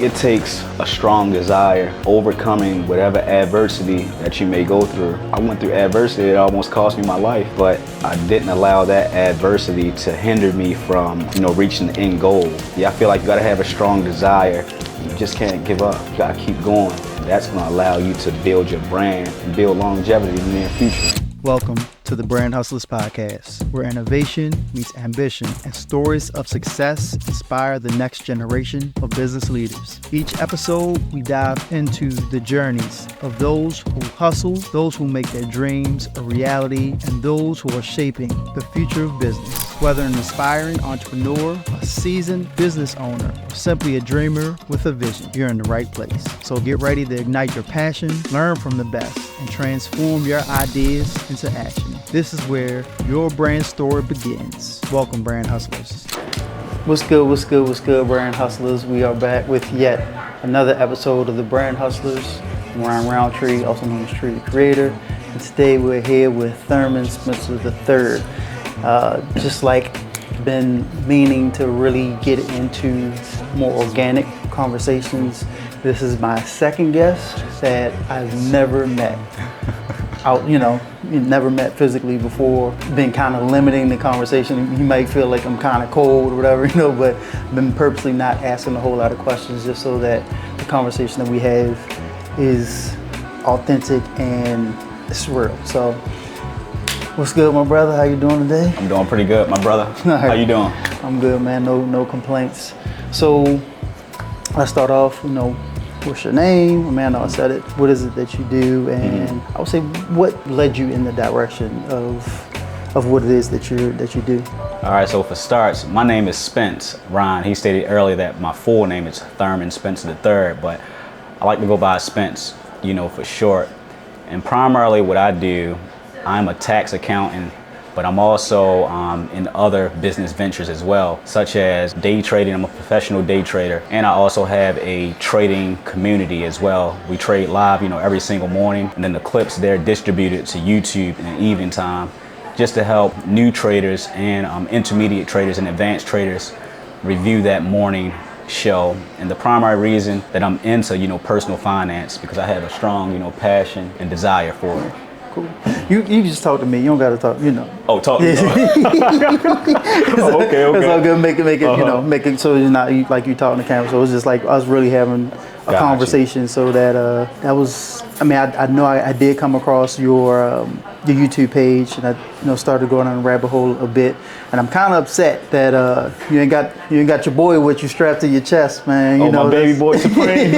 It takes a strong desire, overcoming whatever adversity that you may go through. I went through adversity that almost cost me my life, but I didn't allow that adversity to hinder me from, reaching the end goal. Yeah, I feel like you gotta have a strong desire. You just can't give up. You gotta keep going. That's gonna allow you to build your brand and build longevity in the near future. Welcome to the Brand Hustlers Podcast, where innovation meets ambition and stories of success inspire the next generation of business leaders. Each episode, we dive into the journeys of those who hustle, those who make their dreams a reality, and those who are shaping the future of business. Whether an aspiring entrepreneur, a seasoned business owner, or simply a dreamer with a vision, you're in the right place. So get ready to ignite your passion, learn from the best, and transform your ideas into action. This is where your brand story begins. Welcome, Brand Hustlers. What's good, Brand Hustlers? We are back with yet another episode of the Brand Hustlers. I'm Ryan Roundtree, also known as Tree the Creator. And today we're here with Thurman Spencer III. Just like been meaning to really get into more organic conversations. This is my second guest that I've never met. Never met physically before. Been kind of limiting the conversation. You might feel like I'm kind of cold or whatever, but been purposely not asking a whole lot of questions just so that the conversation that we have is authentic and it's real. So, what's good, my brother? How you doing today? I'm doing pretty good, my brother. How you doing? I'm good, man. No complaints. So, let's start off, what's your name? I know I said it. What is it that you do? And I would say, what led you in the direction of what it is that you do? All right, so for starts, my name is Spence. Ryan, he stated earlier that my full name is Thurman Spencer III, but I like to go by Spence, for short. And primarily what I do, I'm a tax accountant, but I'm also in other business ventures as well, such as day trading. I'm a professional day trader, and I also have a trading community as well. We trade live, every single morning, and then the clips, they're distributed to YouTube in the evening time, just to help new traders and intermediate traders and advanced traders review that morning show. And the primary reason that I'm into, personal finance, because I have a strong, passion and desire for it. Cool. You just talk to me. You don't gotta talk. Oh, talk. Okay. It's all good. Make it. Make it so it's not like you talking to camera. So it's just like us really having a conversation. So that was. I know I did come across your YouTube page, and I started going on a rabbit hole a bit. And I'm kind of upset that you ain't got your boy with you strapped to your chest, man. My baby boy supreme.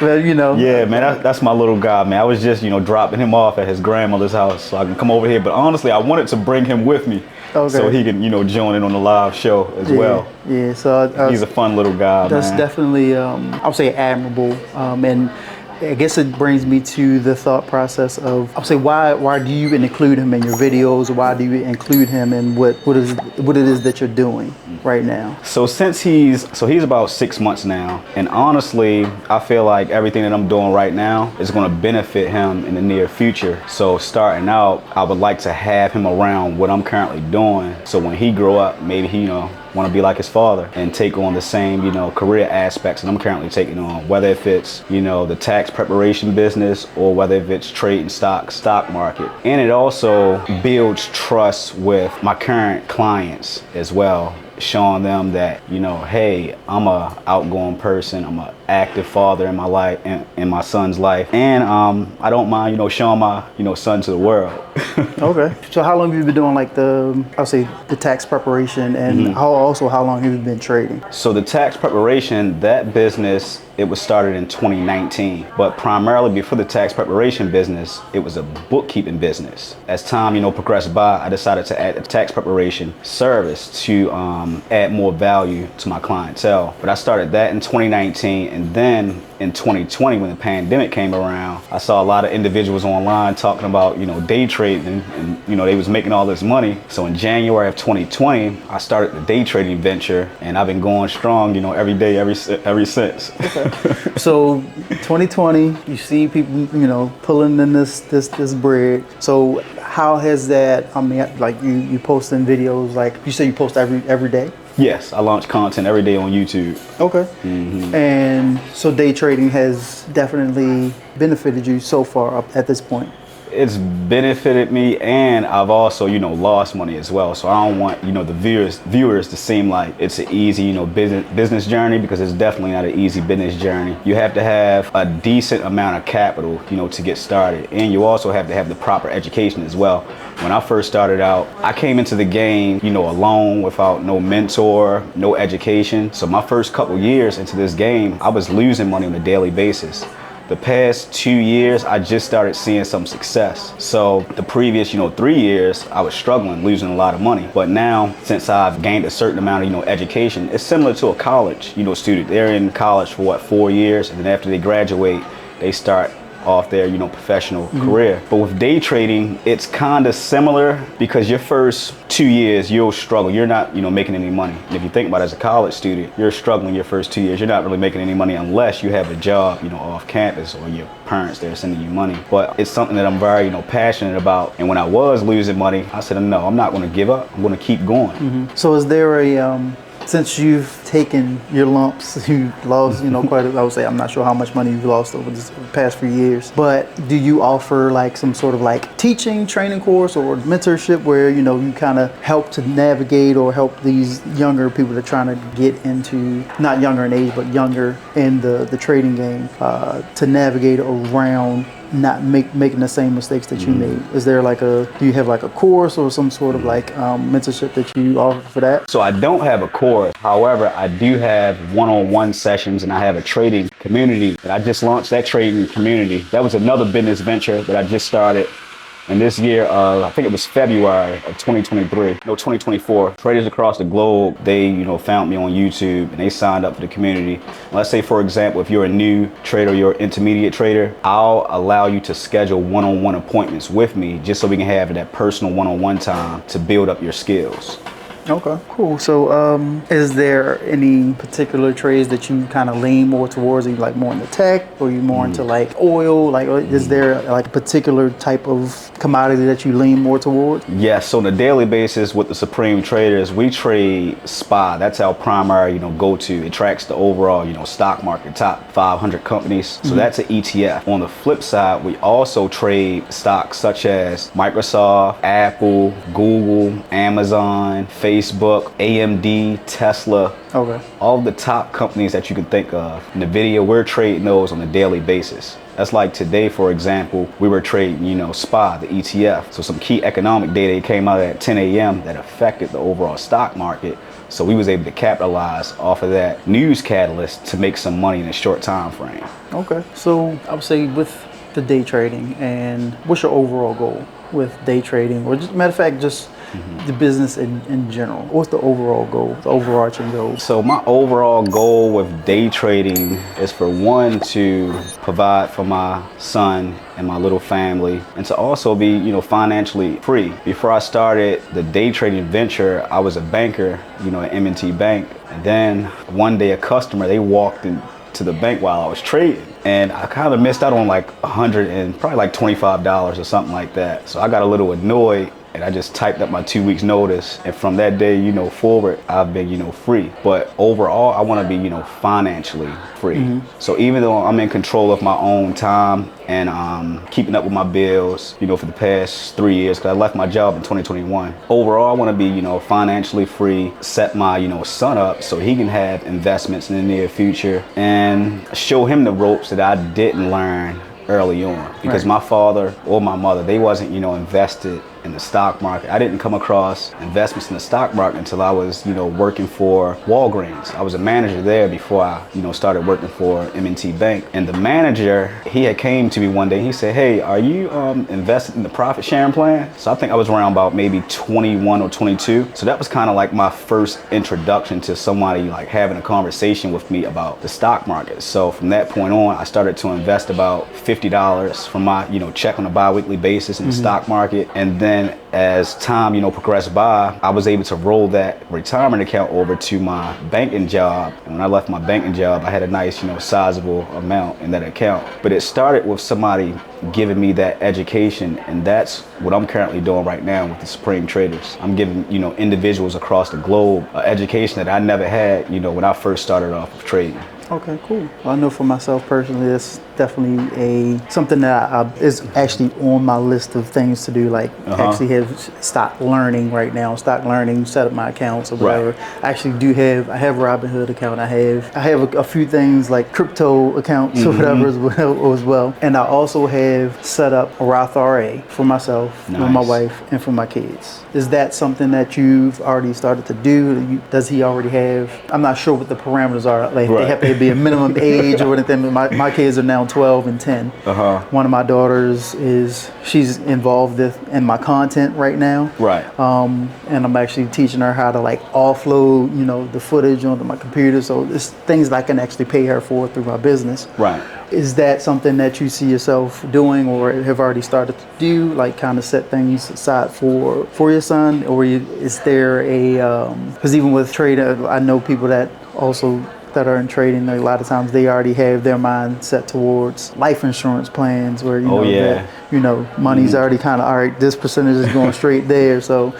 Well, Yeah, man, that's my little guy, man. I was just dropping him off at his grandmother's house so I can come over here. But honestly, I wanted to bring him with me. Okay. So he can, join in on the live show as well. Yeah, so he's a fun little guy, that's man. Definitely, I would say admirable. And I guess it brings me to the thought process of, I would say, why do you include him in your videos? Or why do you include him in what it is that you're doing right now? So he's about 6 months now, and honestly, I feel like everything that I'm doing right now is going to benefit him in the near future. So starting out, I would like to have him around what I'm currently doing. So when he grow up, maybe he want to be like his father and take on the same career aspects that I'm currently taking on, whether if it's the tax preparation business or whether if it's trading stock market. And it also builds trust with my current clients as well, showing them that hey, I'm a outgoing person, I'm an active father in my life, in my son's life, and I don't mind showing my son to the world. Okay. So how long have you been doing the tax preparation, and how long have you been trading? So the tax preparation, that business, it was started in 2019, but primarily before the tax preparation business, it was a bookkeeping business. As time progressed by, I decided to add a tax preparation service to add more value to my clientele. But I started that in 2019, and then in 2020, when the pandemic came around, I saw a lot of individuals online talking about day trading, and they was making all this money. So in January of 2020, I started the day trading venture, and I've been going strong every day ever since. Okay. So 2020, you see people pulling in this bread. So how has that? You posting videos, like you say you post every day? Yes, I launch content every day on YouTube. Okay. And so day trading has definitely benefited you so far up at this point. It's benefited me, and I've also, lost money as well. So I don't want, the viewers to seem like it's an easy, business journey, because it's definitely not an easy business journey. You have to have a decent amount of capital, to get started, and you also have to have the proper education as well. When I first started out, I came into the game, alone, without no mentor, no education. So my first couple years into this game, I was losing money on a daily basis. The past 2 years, I just started seeing some success. So the previous, 3 years, I was struggling, losing a lot of money. But now, since I've gained a certain amount of, education, it's similar to a college, student. They're in college for 4 years, and then after they graduate, they start off their, professional career. But with day trading, it's kind of similar, because your first 2 years, you'll struggle. You're not, making any money. And if you think about it, as a college student, you're struggling your first 2 years. You're not really making any money unless you have a job, off campus, or your parents, they're sending you money. But it's something that I'm very, passionate about. And when I was losing money, I said, no, I'm not going to give up. I'm going to keep going. So is there since you've taken your lumps, you lost, quite a, I would say, I'm not sure how much money you've lost over the past few years, but do you offer like some sort of like teaching, training course or mentorship where, you kind of help to navigate or help these younger people that are trying to get into, not younger in age, but younger in the trading game, to navigate around not making the same mistakes that you made? Is there do you have like a course or some sort of like mentorship that you offer for that? So I don't have a course. However, I do have one-on-one sessions, and I have a trading community. And I just launched that trading community. That was another business venture that I just started. And this year, I think it was February of 2024, traders across the globe, they, found me on YouTube, and they signed up for the community. Let's say, for example, if you're a new trader, you're an intermediate trader, I'll allow you to schedule one-on-one appointments with me, just so we can have that personal one-on-one time to build up your skills. Okay, cool. So is there any particular trades that you kind of lean more towards? Are you like more into tech, or are you more into like oil? Like, is there like a particular type of commodity that you lean more towards? Yes, so on a daily basis with the Supreme Traders, we trade SPY. That's our primary, go-to. It tracks the overall, stock market, top 500 companies. So that's an ETF. On the flip side, we also trade stocks such as Microsoft, Apple, Google, Amazon, Facebook, AMD, Tesla. Okay. All of the top companies that you can think of. NVIDIA, we're trading those on a daily basis. That's like today, for example, we were trading, SPY, the ETF. So some key economic data came out at 10 a.m. that affected the overall stock market. So we was able to capitalize off of that news catalyst to make some money in a short time frame. Okay. So I would say with the day trading, and what's your overall goal with day trading, or just matter of fact, just the business in general? What's the overall goal, the overarching goal? So my overall goal with day trading is for one, to provide for my son and my little family, and to also be, financially free. Before I started the day trading venture, I was a banker, at M&T Bank. And then one day a customer, they walked into the bank while I was trading. And I kind of missed out on like $100 and probably like $25 or something like that. So I got a little annoyed, and I just typed up my 2 weeks notice. And from that day, forward, I've been, free. But overall, I want to be, financially free. So even though I'm in control of my own time and keeping up with my bills, for the past 3 years, because I left my job in 2021. Overall, I want to be, financially free, set my, son up so he can have investments in the near future, and show him the ropes that I didn't learn early on, because my father or my mother, they wasn't, invested in the stock market. I didn't come across investments in the stock market until I was, working for Walgreens. I was a manager there before I, started working for M&T Bank. And the manager, he had came to me one day. He said, "Hey, are you invested in the profit sharing plan?" So I think I was around about maybe 21 or 22. So that was kind of like my first introduction to somebody like having a conversation with me about the stock market. So from that point on, I started to invest about $50 from my, check on a bi-weekly basis in the stock market. And then then as time, progressed by, I was able to roll that retirement account over to my banking job. And when I left my banking job, I had a nice, sizable amount in that account. But it started with somebody giving me that education, and that's what I'm currently doing right now with the Supreme Traders. I'm giving, individuals across the globe education that I never had, when I first started off with trading. Okay, cool. Well, I know for myself personally, it's definitely something that is actually on my list of things to do. Like actually have stock learning right now. Stock learning, set up my accounts or whatever. Right. I actually I have Robinhood account. I have a few things like crypto accounts or whatever as well. And I also have set up a Roth IRA for myself, for my wife, and for my kids. Is that something that you've already started to do? Does he already have? I'm not sure what the parameters are. Like they have to be a minimum age or anything. My kids are now 12 and 10. One of my daughters she's involved in my content right now. Right. And I'm actually teaching her how to like offload, the footage onto my computer. So it's things that I can actually pay her for through my business. Right. Is that something that you see yourself doing or have already started to do, like kind of set things aside for your son? Or is there because even with trade, I know people that are in trading, a lot of times they already have their mind set towards life insurance plans where, money's already kind of, all right, this percentage is going straight there. So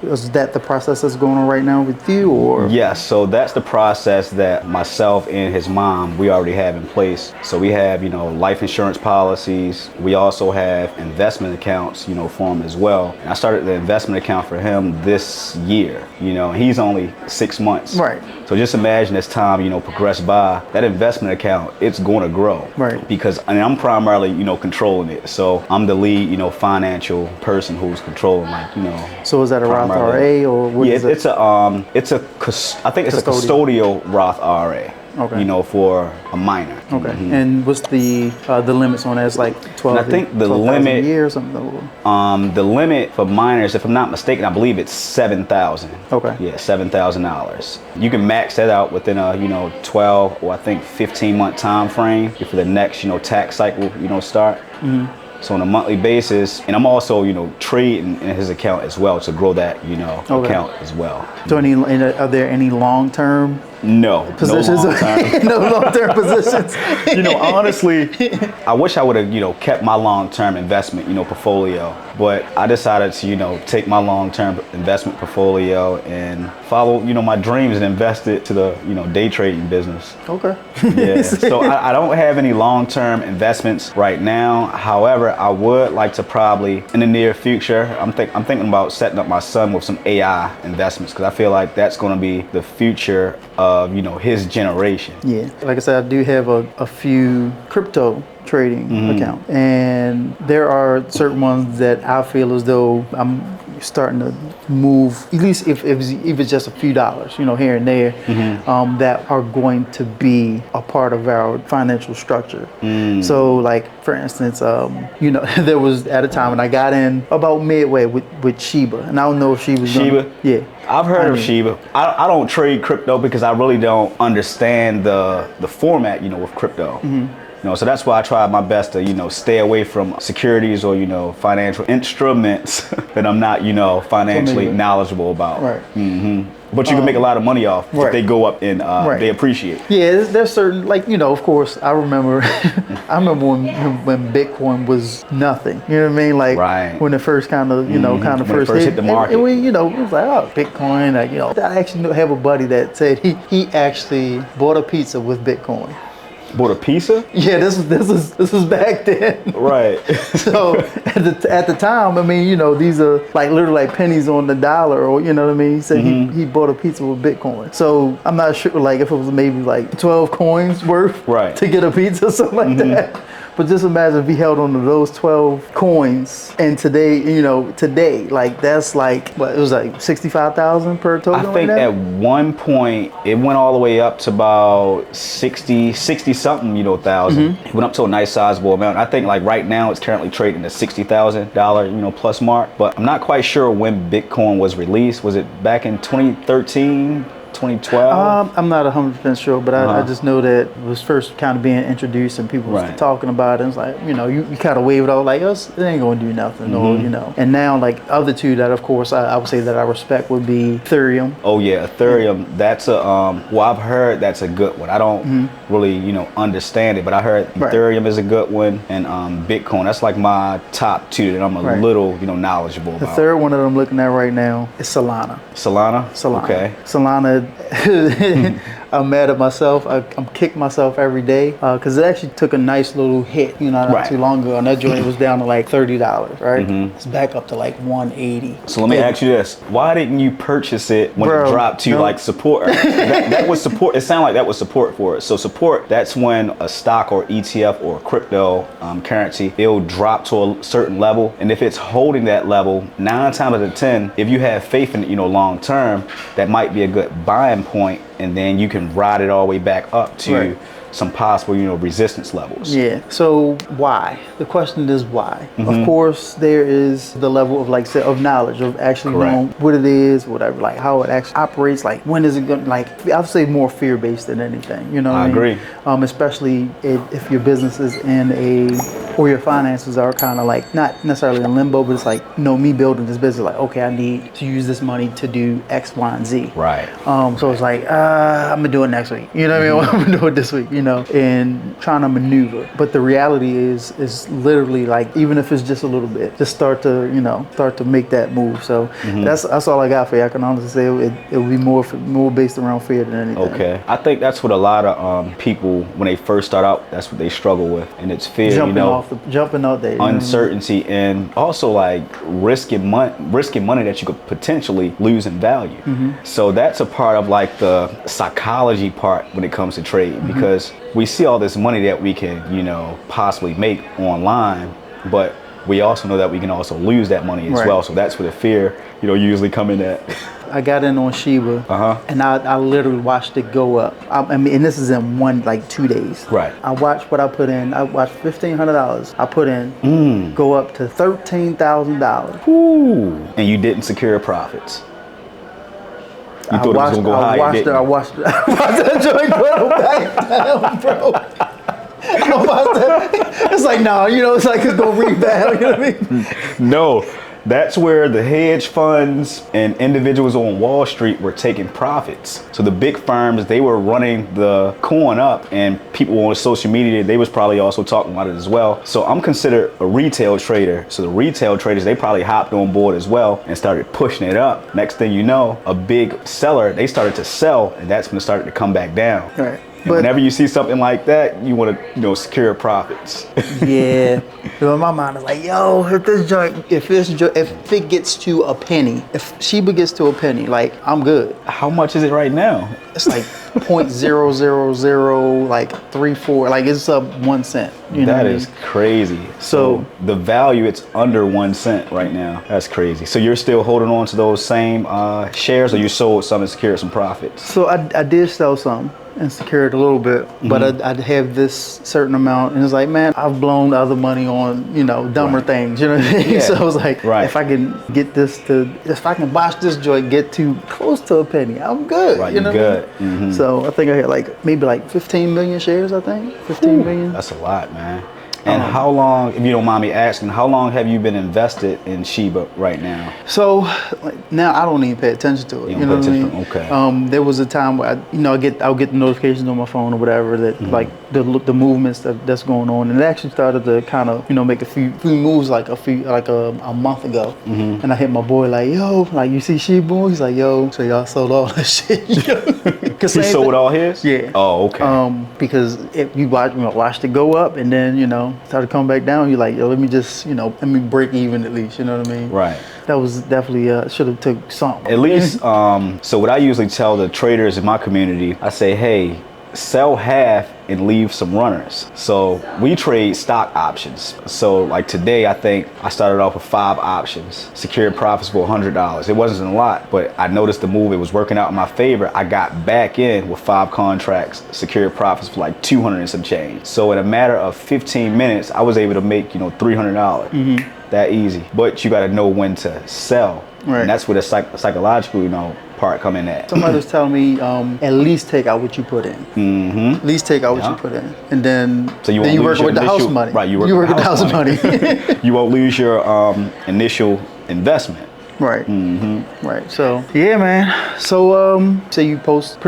is that the process that's going on right now with you? Or Yes, so that's the process that myself and his mom, we already have in place. So we have, life insurance policies. We also have investment accounts, for him as well. And I started the investment account for him this year, he's only 6 months. Right. So just imagine as time, progress by, that investment account, it's going to grow. Right. Because I'm primarily, controlling it. So I'm the lead, financial person who's controlling, So is that a Roth IRA or what is it? I think it's a custodial Roth IRA. Okay. For a minor. Okay. And what's the limits on that? It's like 12. And I think the limit a year or something. The limit for minors, if I'm not mistaken, I believe it's $7,000. Okay. Yeah, $7,000. You can max that out within a 12 or I think 15-month time frame for the next tax cycle start. So on a monthly basis, and I'm also, trading in his account as well to grow that, account as well. So are there any long-term positions? No long-term. No long-term positions. Honestly, I wish I would have, kept my long-term investment, portfolio. But I decided to, take my long-term investment portfolio and follow, my dreams and invest it to the, day trading business. Okay. Yeah. So I don't have any long-term investments right now. However, I would like to probably in the near future, I'm thinking about setting up my son with some AI investments because I feel like that's going to be the future of, his generation. Yeah. Like I said, I do have a few crypto trading account, and there are certain ones that I feel as though I'm starting to move, at least if it's just a few dollars, here and there, that are going to be a part of our financial structure. So like, for instance, there was at a time when I got in about midway with Shiba, and I don't know if she was Shiba? Yeah. I've heard of Shiba. I don't trade crypto because I really don't understand the format, with crypto. So that's why I try my best to, stay away from securities or, financial instruments that I'm not, financially knowleable about. Right. But you can make a lot of money off if they go up and they appreciate. Yeah, there's certain, of course, I remember when Bitcoin was nothing. You know what I mean? Like when it first kind of, first hit the market. And we, it was like, oh, Bitcoin. I actually have a buddy that said he actually bought a pizza with Bitcoin. Bought a pizza? Yeah, this was back then. Right. So at the time, these are like literally like pennies on the dollar, or you know what I mean. He said he bought a pizza with Bitcoin. So I'm not sure, like if it was maybe like 12 coins worth to get a pizza or something like that. But just imagine if he held on to those 12 coins, and today, like that's like what it was like 65,000 per token. I think at one point it went all the way up to about 60 something, thousand. It went up to a nice sizable amount. I think like right now it's currently trading at $60,000, plus mark. But I'm not quite sure when Bitcoin was released. Was it back in 2013? 2012? I'm not 100% sure, but I just know that it was first kind of being introduced and people was talking about it. And it's like, you know, you kind of wave it off like, oh, it ain't going to do nothing, or, you know. And now, like, other two that, of course, I would say that I respect would be Ethereum. Oh, yeah, Ethereum. That's a, well, I've heard that's a good one. I don't really, you know, understand it, but I heard Ethereum is a good one, and Bitcoin. That's like my top two that I'm a little, you know, knowledgeable about. The third one that I'm looking at right now is Solana. Solana? Okay. Solana, I'm mad at myself. I'm kicking myself every day because it actually took a nice little hit, you know, not too long ago. And that joint was down to like $30, right? It's back up to like 180. So let me ask you this. Why didn't you purchase it when it dropped to like support? that was support. It sounded like that was support for it. So support, that's when a stock or ETF or crypto currency, it'll drop to a certain level. And if it's holding that level, 9 times out of 10, if you have faith in it, you know, long term, that might be a good buying point. And then you can ride it all the way back up to some possible, you know, resistance levels. Yeah. So why? The question is why. Of course, there is the level of like of knowledge of actually knowing what it is, whatever, like how it actually operates. Like when is it going? Like I'd say more fear-based than anything. You know. I agree. Especially if your business is in or your finances are kind of like not necessarily in limbo, but it's like, you know, me building this business. Like, okay, I need to use this money to do X, Y, and Z. Right. So it's like I'm gonna do it next week. You know what I mean? I'm gonna do it this week. You know, and trying to maneuver. But the reality is literally like, even if it's just a little bit, just start to make that move. So that's all I got for you. I can honestly say it would be more based around fear than anything. Okay. I think that's what a lot of people, when they first start out, that's what they struggle with, and it's fear. Jumping out there. Uncertainty, and also like risking money that you could potentially lose in value. So that's a part of like the psychology part when it comes to trading, because we see all this money that we can, you know, possibly make online, but we also know that we can also lose that money as well. So that's where the fear, you know, usually come in at. I got in on Shiba, and I literally watched it go up. I mean, and this is in 2 days. Right. I watched what I put in. I watched $1,500 I put in go up to $13,000. Ooh. And you didn't secure profits. You thought it was gonna go high, didn't you? I watched that joint go back down, bro. It's like, no, you know, it's like it's gonna rebound. You know what I mean? No. That's where the hedge funds and individuals on Wall Street were taking profits. So the big firms, they were running the coin up, and people on social media, they was probably also talking about it as well. So I'm considered a retail trader. So the retail traders, they probably hopped on board as well and started pushing it up. Next thing you know, a big seller, they started to sell, and that's when it started to come back down. Right. But whenever you see something like that, you want to, you know, secure profits. Yeah. So in my mind, it's like, yo, if it gets to a penny, if Shiba gets to a penny, like, I'm good. How much is it right now? It's like 0.000 like 34, like it's up 1 cent. You know that is crazy. So the value, it's under 1 cent right now. That's crazy. So you're still holding on to those same shares, or you sold some and secured some profits? So I did sell some and secured a little bit, but I'd have this certain amount, and it's like, man, I've blown other money on, you know, dumber things, you know what I mean? Yeah. So I was like, if I can get if I can watch this joint get too close to a penny, I'm good. Right, you know good. So I think I had maybe 15 million shares, I think. 15 million. That's a lot, man. And how long, if you don't mind me asking, how long have you been invested in Shiba right now? So now I don't even pay attention to it. You know what I mean? Okay. There was a time where I'll get the notifications on my phone or whatever that like the movements that's going on, and it actually started to kind of, you know, make a few moves like a month ago. And I hit my boy like, yo, like, you see Shiba? He's like, yo, so y'all sold all that shit. He sold all his? Yeah. Oh, okay. Because if you watched it go up and then, you know, started coming back down, you're like, yo, let me break even at least, you know what I mean? Right. That was definitely should have took something. At least, so what I usually tell the traders in my community, I say, hey, sell half and leave some runners. So we trade stock options. So like today, I think I started off with 5 options, secured profits for $100. It wasn't a lot, but I noticed the move, it was working out in my favor. I got back in with 5 contracts, secured profits for like 200 and some change. So in a matter of 15 minutes, I was able to make, you know, $300. That easy. But you got to know when to sell Right. And that's where the psychological, part come in at. Somebody was telling me, at least take out what you put in. Mm-hmm. At least take out what you put in, and then so then you work with the house money. Right. You work with the house money. You won't lose your initial investment. Right. Mm-hmm. Right. So yeah, man. So say you post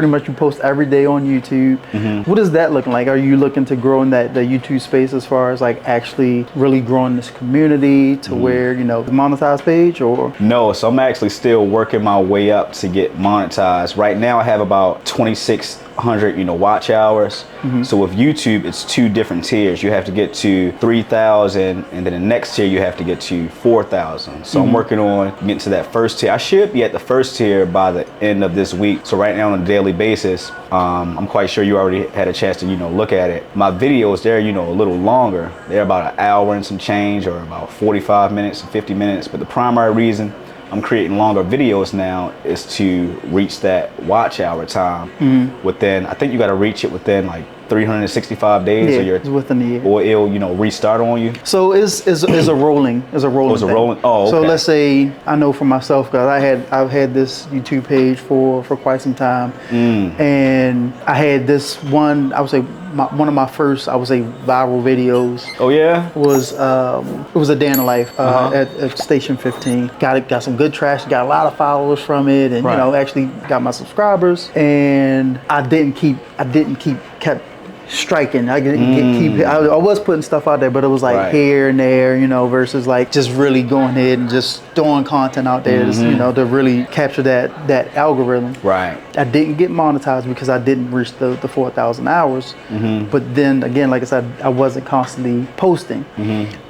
every day on YouTube. Mm-hmm. What is that looking like? Are you looking to grow in the YouTube space as far as like actually really growing this community to where the monetized page, or? No, so I'm actually still working my way up to get monetized. Right now I have about 2,600 watch hours. So with YouTube it's 2 different tiers. You have to get to 3,000, and then the next tier you have to get to 4,000. So I'm working on getting to that first tier. I should be at the first tier by the end of this week. So right now on a daily basis, I'm quite sure you already had a chance to look at it. My videos, they're a little longer. They're about an hour and some change, or about 45 minutes and 50 minutes. But the primary reason I'm creating longer videos now is to reach that watch hour time within, I think you got to reach it within like 365 days, or it's within the year, or it'll restart on you. So it's a rolling thing. Oh, okay. So let's say, I know for myself, because I've had this YouTube page for quite some time, and I had this one, I would say one of my first, I would say, viral videos. Oh yeah. Was it was a day in the life at Station 15. Got some good traction. Got a lot of followers from it, and actually got my subscribers. And I kept striking. I was putting stuff out there, but it was like here and there, versus like just really going ahead and just throwing content out there, to really capture that algorithm. Right. I didn't get monetized because I didn't reach the 4,000 hours. But then again, like I said, I wasn't constantly posting.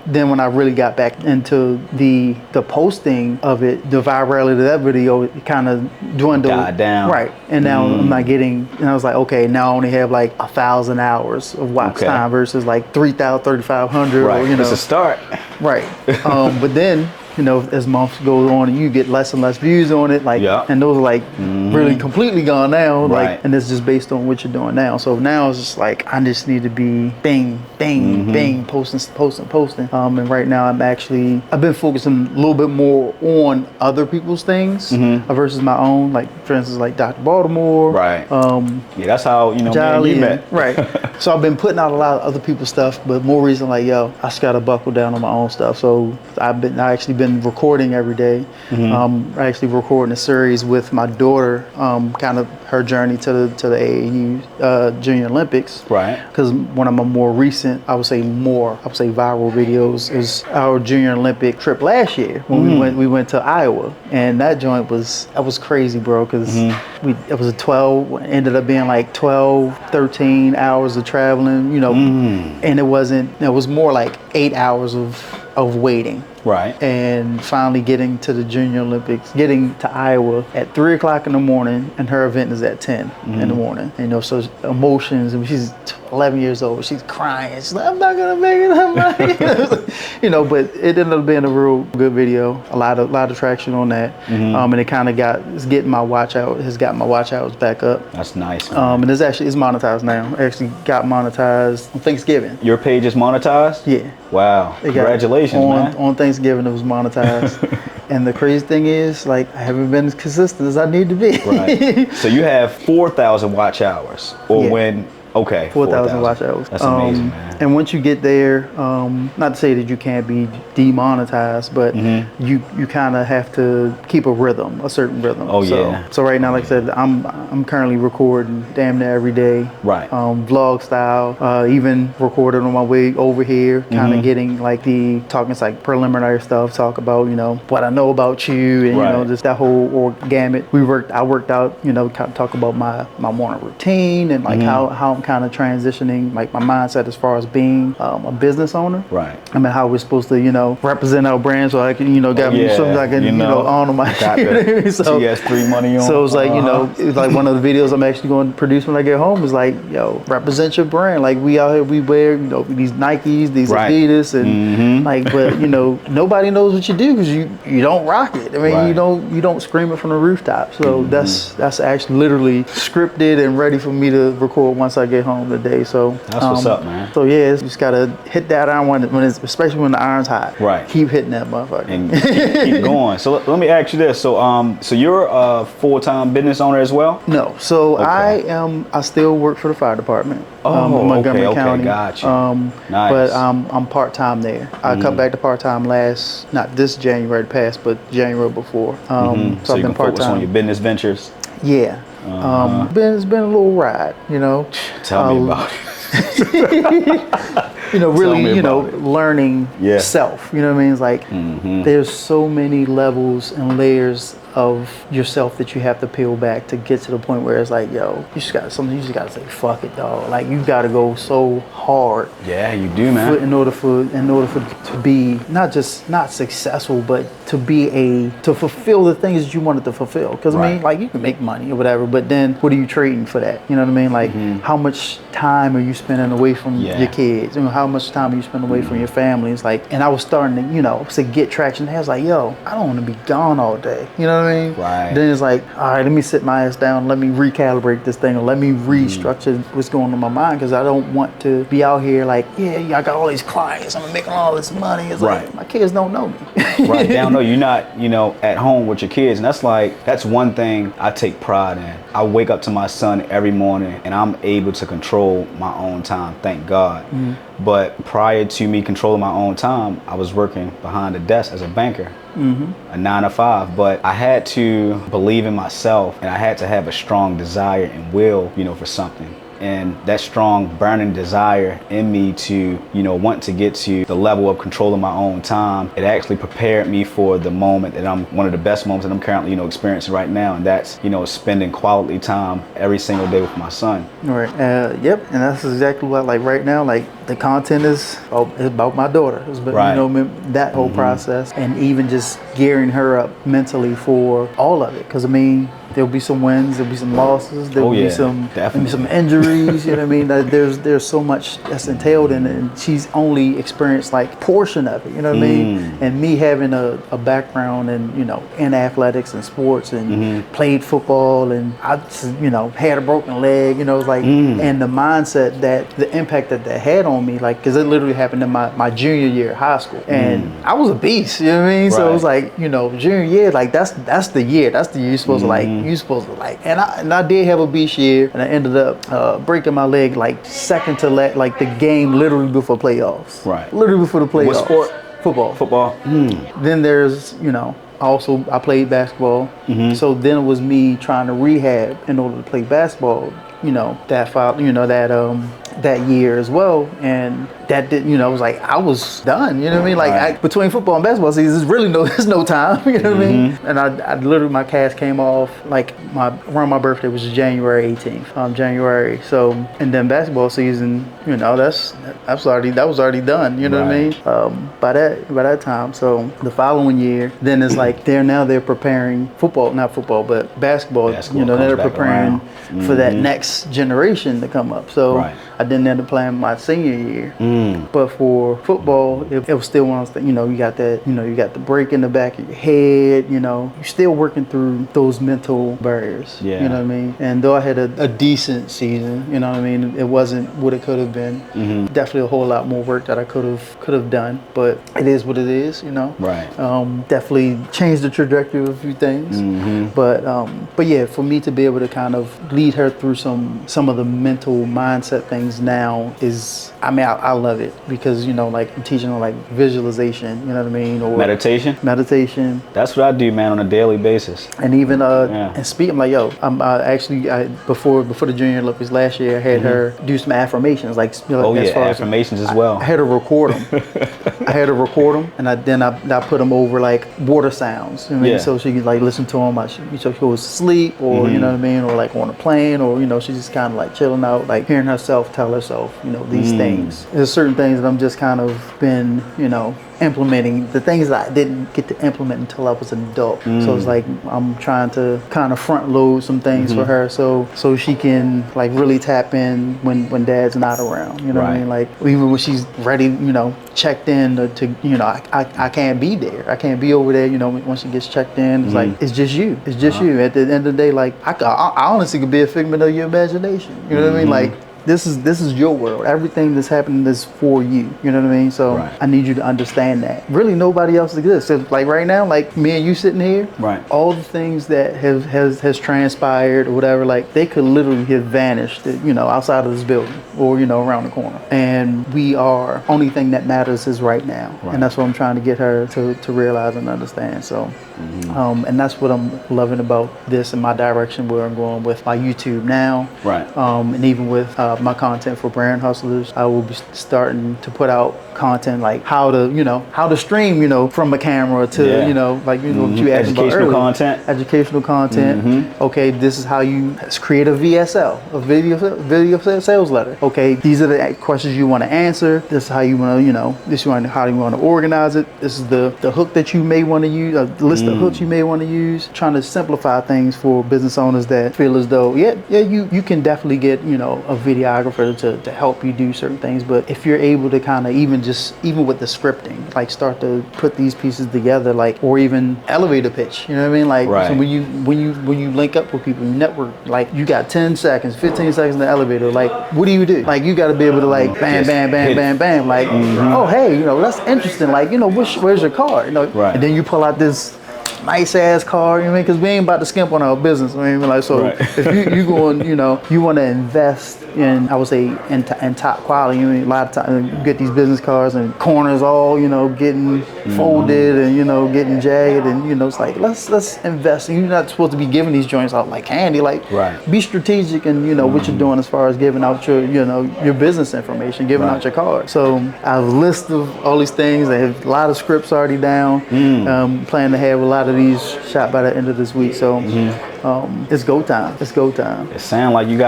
Then when I really got back into the posting of it, the virality of that video kind of dwindled. Died down. Right. And now I'm not getting, and I was like, okay, now I only have like 1,000 hours of watch time versus like 3,000, 3,500. Right. Or, It's a start. Right. But then, as months go on, you get less and less views on it, and those are like really completely gone now, and it's just based on what you're doing now. So now it's just like I just need to be bang, posting. And right now I've been focusing a little bit more on other people's things versus my own. Like for instance, like Dr. Baltimore. Right. That's how Jolly you met. Right. So I've been putting out a lot of other people's stuff, but more recently, I just gotta buckle down on my own stuff. So I actually been recording every day. I actually recording a series with my daughter, kind of her journey to the AAU Junior Olympics. Right. Because one of my more recent, I would say viral videos is our Junior Olympic trip last year when we went to Iowa, and that joint was crazy, bro. Because it was ended up being like 12, 13 hours of traveling, and it was more like 8 hours of waiting. Right. And finally getting to the Junior Olympics, getting to Iowa at 3 o'clock in the morning, and her event is at 10 in the morning. So emotions, and she's 11 years old, she's crying. She's like, I'm not gonna make it. But it ended up being a real good video. A lot of traction on that. And it kind of has got my watch hours back up. That's nice. And it's monetized now. I actually got monetized on Thanksgiving. Your page is monetized? Yeah. Wow. Congratulations, man. On Thanksgiving, it was monetized. And the crazy thing is, I haven't been as consistent as I need to be. Right. So you have 4,000 watch hours, or when? Okay. 4,000 watch hours. That's amazing, man. And once you get there, not to say that you can't be demonetized, but you kind of have to keep a certain rhythm. Oh yeah. So right now, like I said, I'm currently recording damn near every day. Right. Vlog style. Even recorded on my way over here, kind of getting preliminary stuff. Talk about what I know about you, and just that whole gamut. I worked out. Talk about my morning routine and how I'm kind of transitioning my mindset as far as being a business owner. Right. How we're supposed to represent our brand, so I can something I can honor my got the so TS3 money on. So it's like it's like one of the videos I'm actually going to produce when I get home is like, represent your brand. Like we out here, we wear these Nikes, these Adidas, and but nobody knows what you do because you don't rock it. I mean you don't scream it from the rooftop. So that's actually literally scripted and ready for me to record once I get home today. So that's what's up, man. So yeah, you just gotta hit that iron when it's, especially when the iron's hot. Right. Keep hitting that motherfucker. And keep going. So let me ask you this. So you're a full-time business owner as well? No. So Okay. I still work for the fire department. Oh, in Montgomery okay, County. gotcha. Nice. But I'm part-time there. I cut back to part-time not this January past, but January before. So I've you been can focus part-time. on your business ventures? Yeah. It's been a little ride, you know. Tell me about it. You know, really, me you know, about it. learning Yeah. self. You know what I mean? It's like there's so many levels and layers of yourself that you have to peel back to get to the point where it's like, yo, you just gotta say, fuck it, dog. Like you gotta go so hard. Yeah, you do, man. In order for to be not successful, but to fulfill the things that you wanted to fulfill. Because I mean, like you can make money or whatever, but then what are you trading for that? You know what I mean? Like how much time are you spending away from your kids? You know, how much time are you spending away from your family? It's like, and I was starting to, you know, to get traction. I was like, yo, I don't want to be gone all day. You know what I mean? Right. Then it's like, all right, let me sit my ass down. Let me recalibrate this thing, or let me restructure what's going on in my mind, because I don't want to be out here like, yeah, I got all these clients. I'm making all this money. It's like my kids don't know me. Right. They don't know you're not, you know, at home with your kids, and that's one thing I take pride in. I wake up to my son every morning, and I'm able to control my own time. Thank God. But prior to me controlling my own time, I was working behind the desk as a banker, a 9 to 5. But I had to believe in myself, and I had to have a strong desire and will, you know, for something. And that strong burning desire in me to, you know, want to get to the level of controlling my own time, it actually prepared me for the moment that I'm, one of the best moments that I'm currently, you know, experiencing right now. And that's, you know, spending quality time every single day with my son. Right. Yep. And that's exactly what, like right now, like the content is about my daughter. It's about, you know, that whole process, and even just gearing her up mentally for all of it. Because I mean, there'll be some wins, there'll be some losses, there'll be some injuries. You know what I mean? There's so much that's entailed in it, and she's only experienced like portion of it. You know what I mean? And me having a background in, you know, in athletics and sports, and played football, and I you know had a broken leg. You know, it's like and the mindset that the impact that had on me, like, because it literally happened in my junior year of high school, and I was a beast. You know what I mean? So it was like, you know, junior year, like that's the year you're supposed to like. You supposed to like, and I did have a beast year, and I ended up breaking my leg like second to like the game literally before playoffs. Right. Literally before the playoffs. What sport? Football. Then there's, you know, also I played basketball. So then it was me trying to rehab in order to play basketball. You know, that year as well, and that did, you know, it was like I was done. You know what I mean? Like between football and basketball seasons, really there's no time. You know what I mean? And I literally, my cast came off like around my birthday, which is January 18th, January. So, and then basketball season, you know, that was already done. You know what I mean? By that time. So the following year, then it's like they're preparing not football, but basketball. You know, they're preparing for that next generation to come up. So I didn't end up playing my senior year. But for football, it was still one of those things, you know, you got the break in the back of your head, you know, you're still working through those mental barriers. You know what I mean? And though I had a decent season, you know what I mean, it wasn't what it could have been. Definitely a whole lot more work that I could have done, but it is what it is, you know. Definitely changed the trajectory of a few things. But yeah, for me to be able to kind of lead her through some of the mental mindset things now is, I mean, I love it, because, you know, like I'm teaching her like visualization, you know what I mean, or meditation. That's what I do, man, on a daily basis. And even and speaking, like, yo, I before the Junior Olympics last year, I had her do some affirmations, like, you know, affirmations as well. I had her record them. And I put them over like water sounds. You know what I mean? So she could like listen to them. So she goes to sleep, or you know what I mean, or like on a plane, or, you know, she's just kind of like chilling out, like hearing herself tell herself, you know, these things. There's certain things that I'm just kind of been, you know, implementing, the things that I didn't get to implement until I was an adult. So it's like I'm trying to kind of front load some things for her, so she can like really tap in when dad's not around. You know what I mean? Like even when she's ready, you know, checked in to you know, I can't be there. I can't be over there. You know, when she gets checked in, it's like it's just you. It's just you. At the end of the day, like I honestly could be a figment of your imagination. You know what I mean? Like this is your world. Everything that's happening is for you. You know what I mean? So Right. I need you to understand that. Really, nobody else exists. So, like right now, like me and you sitting here, Right. all the things that has transpired or whatever, like they could literally have vanished, you know, outside of this building or, you know, around the corner. And we are, only thing that matters is right now. Right. And that's what I'm trying to get her to realize and understand. So, and that's what I'm loving about this and my direction where I'm going with my YouTube now. Right. And even with my content for Brand Hustlers, I will be starting to put out content like how to stream, you know, from a camera to, Yeah. you know, like, you know, what you asked about Educational earlier. content. Educational content. Okay, this is how you create a VSL, a video sales letter. Okay, these are the questions you want to answer. This is how you want to, you know, how you want to organize it. This is the hook that you may want to use, a list of hooks you may want to use. Trying to simplify things for business owners that feel as though, you can definitely get, you know, a videographer to help you do certain things. But if you're able to kind of even with the scripting, like start to put these pieces together, like, or even elevator pitch, you know what I mean? Like, Right. so when you link up with people, you network, like you got 10 seconds, 15 seconds in the elevator, like what do? Like you got to be able to like bam, bam, bam, bam, bam, like, oh hey, you know, that's interesting, like, you know, where's your car, you know, Right. and then you pull out this nice ass car, you know what I mean? Because we ain't about to skimp on our business. I mean, like, so Right. if you going, you know, you want to invest in, I would say, in top quality. You know, a lot of times you get these business cards and corners all, you know, getting folded and, you know, getting jagged, and, you know, it's like let's invest. And you're not supposed to be giving these joints out like candy. Like, Right. be strategic in, you know, what you're doing as far as giving out your, you know, your business information, giving Right. out your cards. So I have a list of all these things. I have a lot of scripts already down. Plan to have a lot of these shot by the end of this week. So it's go time. It's go time. It sounds like you've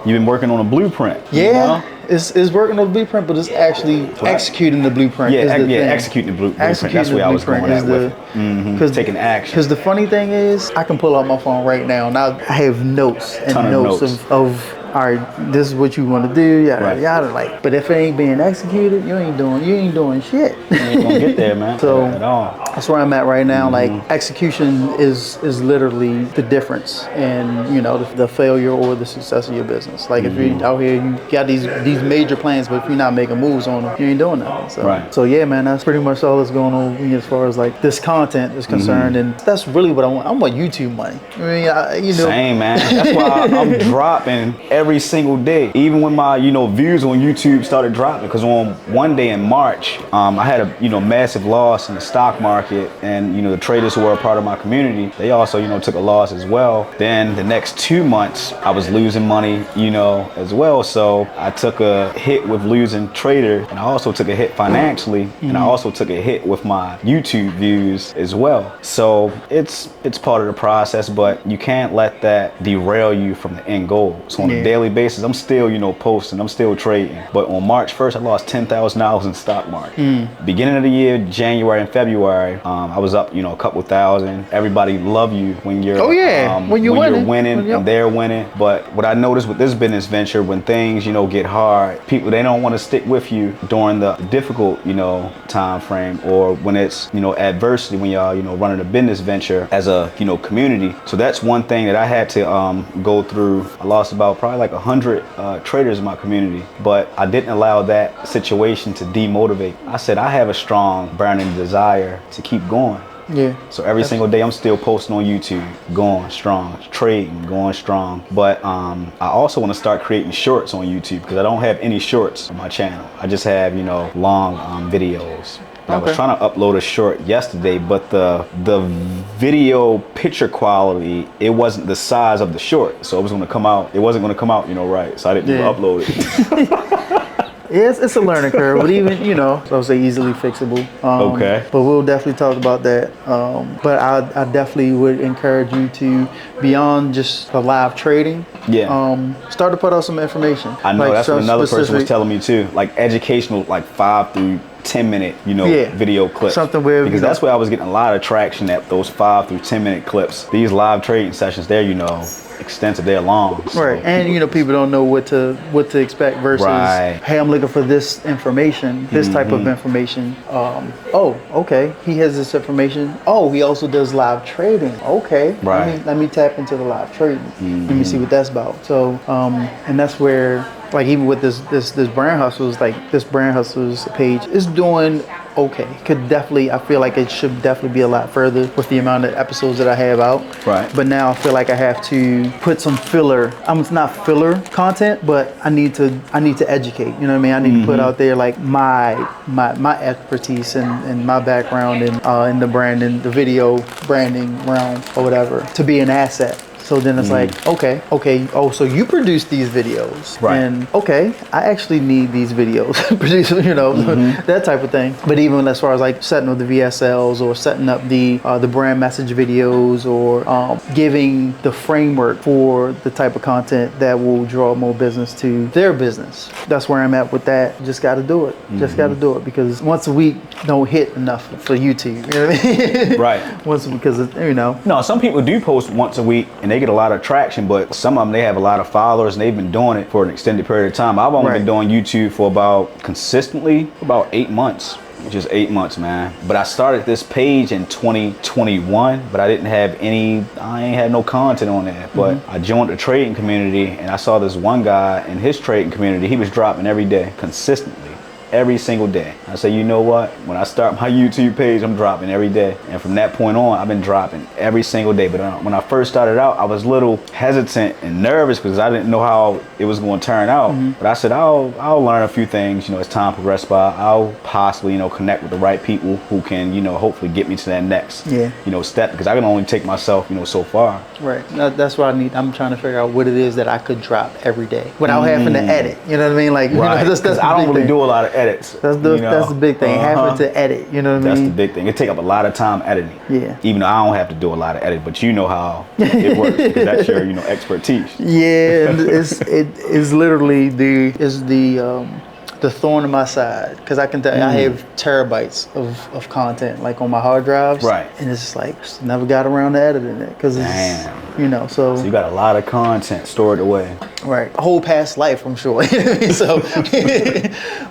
been working on a blueprint. you Yeah. know? It's working on the blueprint, but it's actually executing the blueprint. Yeah, is the thing. executing the blueprint. That's Executing where the I was going blueprint at is with it. Taking action. Because the funny thing is, I can pull out my phone right now and I have notes and Ton of notes notes. of all right, this is what you want to do, yada Right. yada. Like, but if it ain't being executed, you ain't doing shit. You ain't gonna get there, man. So at all. that's where I'm at right now. Like, execution is literally the difference in, you know, the failure or the success of your business. Like, if you're out here, you got these major plans, but if you're not making moves on them, you ain't doing nothing. So, Right. so yeah, man, that's pretty much all that's going on with me as far as like this content is concerned, and that's really what I want. I want YouTube money. I mean, you know, Same, man. That's why I'm dropping every single day. Even when my, you know, views on YouTube started dropping, because on one day in March, I had a, you know, massive loss in the stock market, and, you know, the traders who were a part of my community, they also, you know, took a loss as well. Then the next 2 months, I was losing money, you know, as well. So I took a hit with losing trader, and I also took a hit financially, and I also took a hit with my YouTube views as well. So it's part of the process, but you can't let that derail you from the end goal. So on a daily basis, I'm still, you know, posting, I'm still trading. But on March 1st, I lost $10,000 in stock market. Beginning of the year, January and February, I was up, you know, a couple thousand. Everybody love you when you're when you're winning and they're winning. But what I noticed with this business venture, when things, you know, get hard, people, they don't want to stick with you during the difficult, you know, time frame, or when it's, you know, adversity, when y'all, you know, running a business venture as a, you know, community. So that's one thing that I had to go through. I lost about probably like 100 traders in my community, but I didn't allow that situation to demotivate. I said I have a strong burning desire to keep going. Yeah. So every single day I'm still posting on YouTube, going strong, trading, going strong. But I also want to start creating shorts on YouTube, because I don't have any shorts on my channel. I just have, you know, long videos. I was trying to upload a short yesterday, but the video picture quality, it wasn't the size of the short, so it wasn't going to come out, you know, right. So I didn't upload it. Yeah, it's a learning curve, but even, you know, I would say easily fixable. Okay. But we'll definitely talk about that. But I definitely would encourage you to, beyond just the live trading, start to put out some information. I know, like that's what another person was specific- telling me too, like educational, like 5 through 10 minute, you know, video clips. Something where, because that's where I was getting a lot of traction at, those 5 through 10 minute clips. These live trading sessions, they're, you know, extensive, they're long. So. Right, and you know, people don't know what to expect versus, hey, I'm looking for this information, this type of information. Oh, okay, he has this information. Oh, he also does live trading. Okay, right. Let me tap into the live trading. Let me see what that's about. So, and that's where like even with this brand hustles, like this brand hustles page is doing okay. Could definitely, I feel like it should definitely be a lot further with the amount of episodes that I have out. Right. But now I feel like I have to put some filler. It's not filler content, but I need to educate. You know what I mean? I need to put out there like my expertise and my background in the branding, the video branding realm or whatever, to be an asset. So then it's like, okay. Oh, so you produce these videos, right? And okay, I actually need these videos produced, that type of thing. But even as far as like setting up the VSLs or setting up the brand message videos or giving the framework for the type of content that will draw more business to their business. That's where I'm at with that. Just got to do it. Just got to do it, because once a week don't hit enough for YouTube. You know what I mean? Right. Because No, some people do post once a week and they get a lot of traction, but some of them, they have a lot of followers and they've been doing it for an extended period of time. I've only been doing YouTube for consistently about 8 months. Just 8 months, man. But I started this page in 2021, but I ain't had no content on there. But I joined the trading community and I saw this one guy in his trading community. He was dropping every day, consistently. Every single day. I said, you know what? When I start my YouTube page, I'm dropping every day. And from that point on, I've been dropping every single day. But when I first started out, I was a little hesitant and nervous because I didn't know how it was going to turn out. But I said, I'll learn a few things, as time progresses by. I'll possibly, connect with the right people who can, hopefully get me to that next, step, because I can only take myself, so far. Right. That's what I need. I'm trying to figure out what it is that I could drop every day without having to edit. You know what I mean? Like, that's I don't really do a lot of edits. That's the big thing. Having to edit, you know what I mean? That's the big thing. It take up a lot of time editing. Yeah. Even though I don't have to do a lot of editing, but you know how it works, because that's your, expertise. Yeah, it's literally the thorn in my side, because I can tell you, I have terabytes of content like on my hard drives, right? And it's just like just never got around to editing it, because it's so you got a lot of content stored away, right? A whole past life, I'm sure. So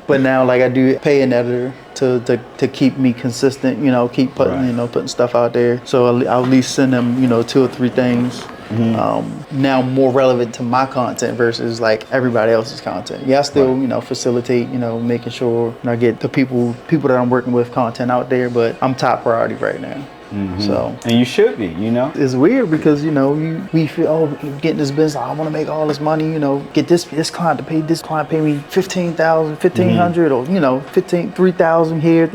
but now, like, I do pay an editor to keep me consistent, keep putting putting stuff out there, so I'll at least send them 2 or 3 things. Now more relevant to my content versus like everybody else's content. Yeah, I still facilitate, making sure I get the people that I'm working with content out there, but I'm top priority right now. So, and you should be, It's weird because, we feel, getting this business, I want to make all this money, get this client to pay this client, pay me $15,000, $1,500, or, 3,000 here,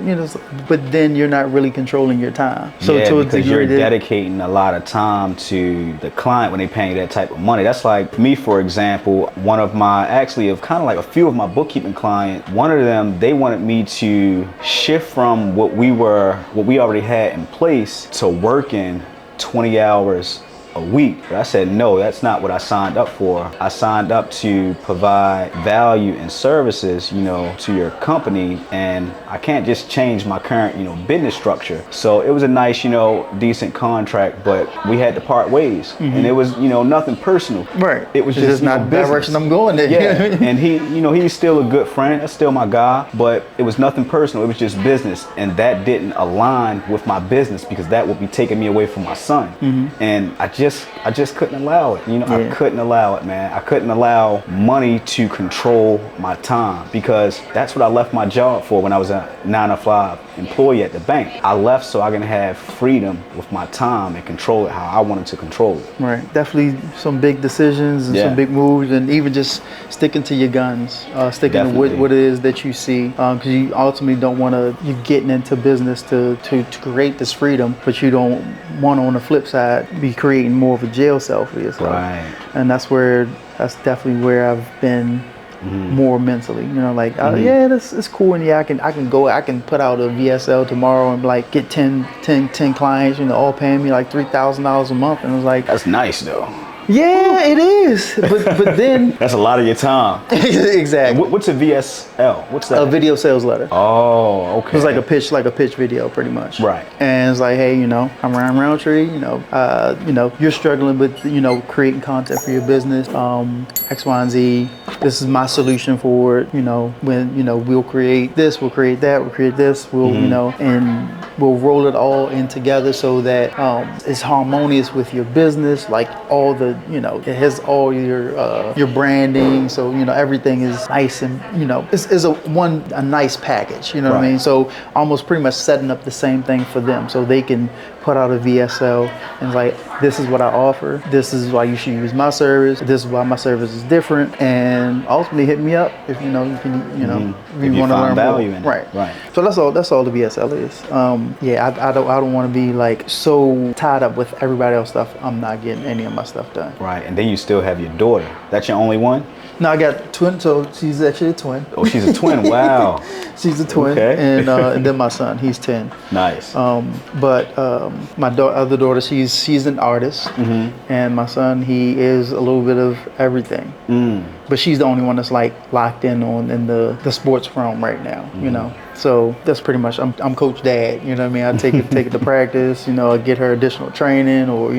but then you're not really controlling your time. So to a degree, you're dedicating a lot of time to the client when they paying you that type of money. That's like me, for example, one of my, a few of my bookkeeping clients, one of them, they wanted me to shift from what we already had in place to working 20 hours a week. But I said, no, that's not what I signed up for. I signed up to provide value and services, to your company, and I can't just change my current, business structure. So it was a nice, decent contract, but we had to part ways, and it was, nothing personal. Right. It was just not the direction I'm going in. Yeah. And he's still a good friend. That's still my guy, but it was nothing personal. It was just business, and that didn't align with my business because that would be taking me away from my son. And I just couldn't allow it. I couldn't allow it, man. I couldn't allow money to control my time, because that's what I left my job for when I was a 9-to-5 employee at the bank. I left so I can have freedom with my time and control it how I wanted to control it. Right. Definitely some big decisions and some big moves, and even just sticking to your guns, sticking to what it is that you see, because you ultimately don't want to, you're getting into business to create this freedom, but you don't want to, on the flip side, be creating more of a jail cell for yourself. Right. And that's definitely where I've been more mentally, it's cool, and I can put out a VSL tomorrow and like get 10 clients, all paying me like $3,000 a month, and it was like, that's nice though. Yeah, it is. But then that's a lot of your time. Exactly. What's a VSL? What's that? A video sales letter. Oh, okay. It's like a pitch video, pretty much. Right. And it's like, hey, I'm Ryan Roundtree. You're struggling with creating content for your business. X, Y, and Z. This is my solution for it. When we'll create this, we'll create that, we'll create this, we'll and we'll roll it all in together so that it's harmonious with your business. Like all the it has all your branding. So, everything is nice and, it's a nice package, you know what I Right. mean? So almost pretty much setting up the same thing for them so they can put out a VSL and like, this is what I offer. This is why you should use my service. This is why my service is different. And ultimately hit me up if, you can, if you want to learn value more. in it. Right. Right. So that's all the VSL is. I don't want to be like so tied up with everybody else stuff. I'm not getting any of my stuff done. Right. And then you still have your daughter. That's your only one? No, I got a twin, so she's actually a twin. Oh, she's a twin. Wow. She's a twin. Okay. And then my son, he's 10. Nice. But my other daughter, she's an artist, and my son, he is a little bit of everything. But she's the only one that's like locked in the sports realm right now. So that's pretty much I'm Coach Dad. You know what I mean? I take it to practice. I get her additional training, or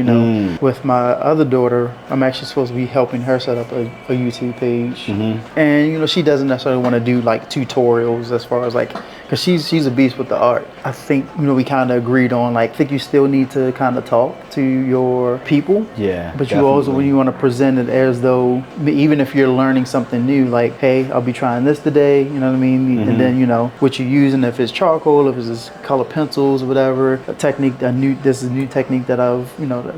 with my other daughter, I'm actually supposed to be helping her set up a YouTube page, and she doesn't necessarily want to do like tutorials as far as like, because she's a beast with the art. I think we kind of agreed on like, I think you still need to kind of talk to your people. Yeah. But you also, when you want to present it as though, even if you're learning something new, like, hey, I'll be trying this today, you know what I mean? And then, what you're using, if it's charcoal, if it's color pencils or whatever, a technique, this is a new technique that I've,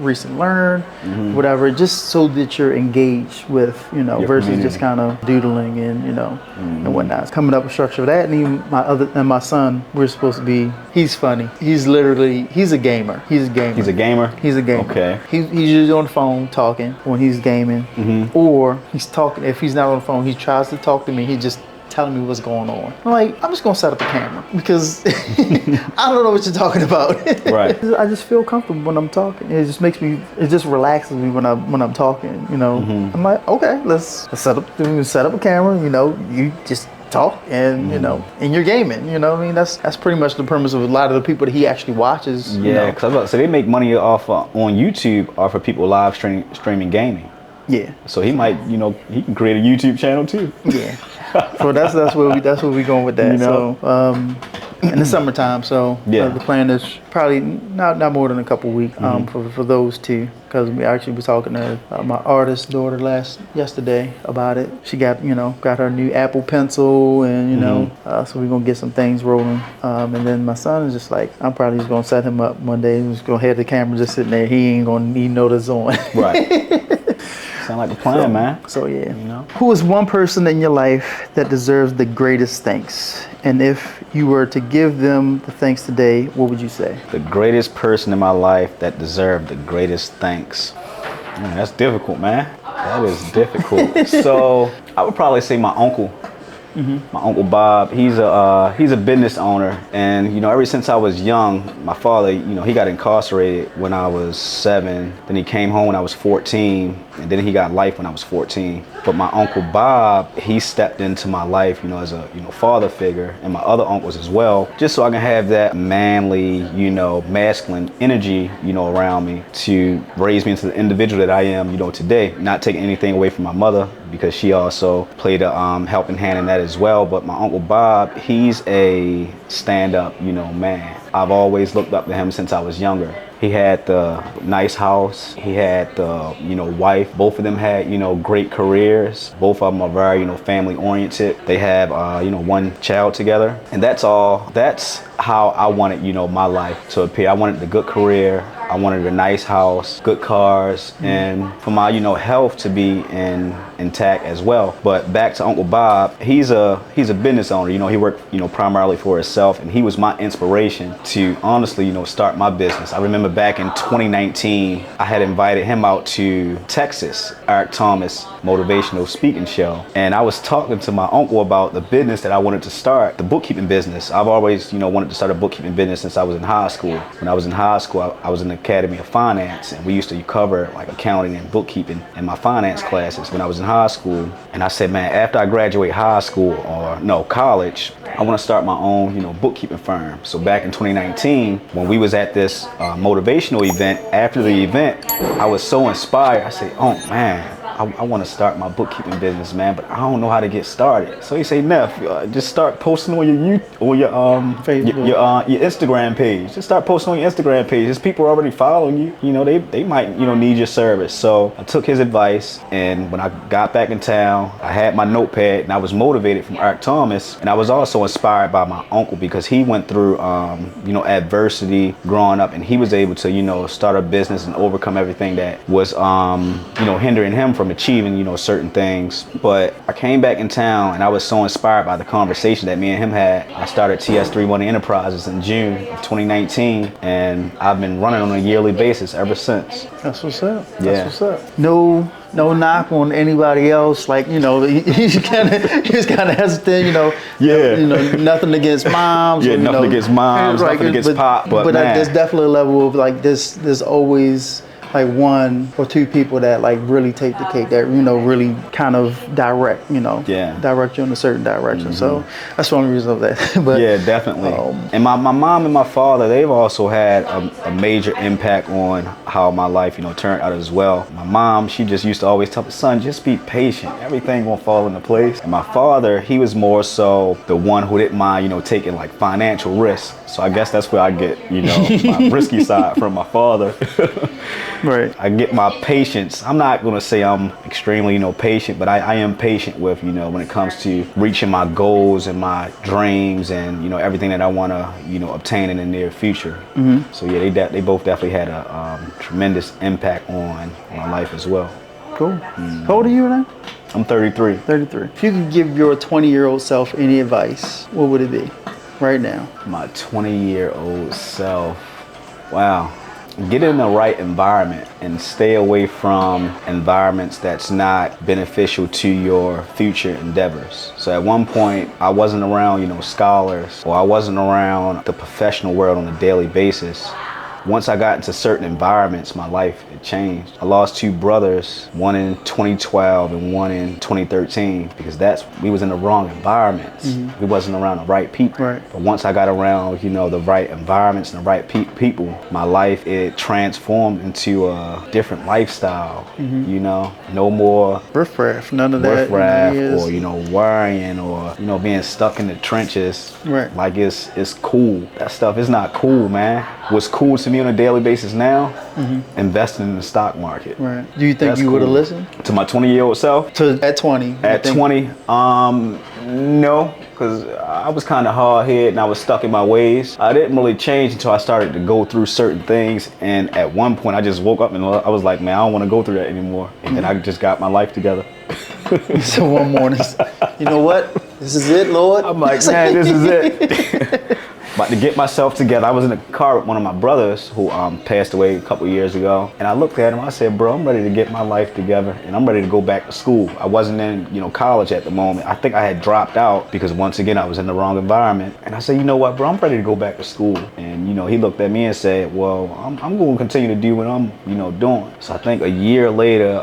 recently learned, whatever, just so that you're engaged with, versus community. just kind of doodling and, and whatnot. Coming up with structure for that. And even my son, we're supposed to be, he's funny. He's a gamer. He's a gamer. He's a gamer? He's a gamer. Okay. He's usually on the phone talking when he's gaming, or he's talking. If he's not on the phone, he tries to talk to me. He just telling me what's going on. I'm like, I'm just gonna set up a camera because I don't know what you're talking about. Right. I just feel comfortable when I'm talking. It just makes me. It just relaxes me when I'm talking. I'm like, okay, let's set up a camera. You just talk and and you're gaming. I mean, that's pretty much the premise of a lot of the people that he actually watches. Yeah, because so they make money off on YouTube off of people live streaming gaming. Yeah. So he might, he can create a YouTube channel too. Yeah. So that's where we going with that. So in the summertime. So the plan is probably not more than a couple weeks for those two, because we actually was talking to my artist daughter yesterday about it. She got her new Apple Pencil, and so we're gonna get some things rolling. And then my son is just like, I'm probably just gonna set him up one day. He's gonna have the camera just sitting there. He ain't gonna need no that's on. Right. Sound like a plan, man. So yeah. Who is one person in your life that deserves the greatest thanks? And if you were to give them the thanks today, what would you say? The greatest person in my life that deserved the greatest thanks. Man, that's difficult, man. That is difficult. So I would probably say my uncle. My Uncle Bob, he's a business owner, and ever since I was young, my father, he got incarcerated when I was 7, then he came home when I was 14, and then he got life when I was 14. But my Uncle Bob, he stepped into my life, as a father figure, and my other uncles as well, just so I can have that manly, masculine energy, around me to raise me into the individual that I am, today. Not taking anything away from my mother, because she also played a helping hand in that as well. But my Uncle Bob, he's a stand-up, man. I've always looked up to him since I was younger. He had the nice house. He had the, wife. Both of them had, great careers. Both of them are very, family oriented. They have, one child together. And that's all. That's how I wanted, my life to appear. I wanted the good career. I wanted a nice house, good cars, and for my, health to be intact as well. But back to Uncle Bob, he's a business owner. He worked, primarily for himself, and he was my inspiration to honestly, start my business. I remember back in 2019, I had invited him out to Texas, Eric Thomas motivational speaking show, and I was talking to my uncle about the business that I wanted to start, the bookkeeping business. I've always, wanted to start a bookkeeping business since I was in high school. When I was in high school, I was in the Academy of Finance, and we used to cover like accounting and bookkeeping in my finance classes when I was in high school. And I said, man, after I graduate high school, or no, college, I want to start my own, bookkeeping firm. So back in 2019, when we was at this motivational event, after the event, I was so inspired. I said, oh man, I want to start my bookkeeping business, man, but I don't know how to get started. So he say, Neff, just start posting on your Facebook. your Instagram page. Just start posting on your Instagram page. There's people already following you. You know, they might, you know, need your service. So I took his advice, and when I got back in town, I had my notepad, and I was motivated from Eric Thomas, and I was also inspired by my uncle because he went through, you know, adversity growing up, and he was able to, you know, start a business and overcome everything that was, you know, hindering him from achieving, you know, certain things. But I came back in town, and I was so inspired by the conversation that me and him had. I started TS3 Money Enterprises in June of 2019, and I've been running on a yearly basis ever since. That's what's up. Yeah. That's what's up. No knock on anybody else. Like, you know, he's kind of hesitant. You know. Yeah. You know, nothing against moms. Yeah, or, nothing against moms, nothing against pop. But man, there's definitely a level of like this. There's always like one or two people that like really take the cake, that, you know, really kind of direct, you know, direct you in a certain direction. So that's one reason of that. But yeah, definitely. And my mom and my father, they've also had a major impact on how my life, you know, turned out as well. My mom, she just used to always tell me, son, just be patient. Everything won't fall into place. And my father, he was more so the one who didn't mind, you know, taking like financial risks. So I guess that's where I get, you know, my risky side from my father. Right. I get my patience. I'm not going to say I'm extremely, you know, patient, but I am patient with, you know, when it comes to reaching my goals and my dreams and, you know, everything that I want to, you know, obtain in the near future. So yeah, they both definitely had a tremendous impact on my life as well. Cool. How old are you now? I'm 33. 33. If you could give your 20-year-old self any advice, what would it be right now? My 20-year-old self. Wow. Get in the right environment and stay away from environments that's not beneficial to your future endeavors. So at one point, I wasn't around, you know, scholars, or I wasn't around the professional world on a daily basis. Once I got into certain environments, my life had changed. I lost two brothers, one in 2012 and one in 2013, because we was in the wrong environments. We wasn't around the right people. Right. But once I got around, you know, the right environments and the right people, my life, it transformed into a different lifestyle. You know, no more riffraff, none of that. Riffraff, or, you know, worrying, or, you know, being stuck in the trenches. Right. Like it's cool. That stuff is not cool, man. What's cool to me on a daily basis now, investing in the stock market. Right. Do you think you would have listened to my 20-year-old self? At 20? At 20, no, because I was kind of hard-headed and I was stuck in my ways. I didn't really change until I started to go through certain things, and at one point I just woke up and I was like, man, I don't want to go through that anymore. And then I just got my life together. So one morning, you know what? This is it, Lord. I'm like, man, this is it. About to get myself together. I was in a car with one of my brothers who passed away a couple years ago, and I looked at him. I said, bro, I'm ready to get my life together, and I'm ready to go back to school. I wasn't in, you know, college at the moment. I think I had dropped out because once again I was in the wrong environment. And I said, you know what, bro, I'm ready to go back to school. And, you know, he looked at me and said, well, I'm going to continue to do what I'm, you know, doing. So I think a year later,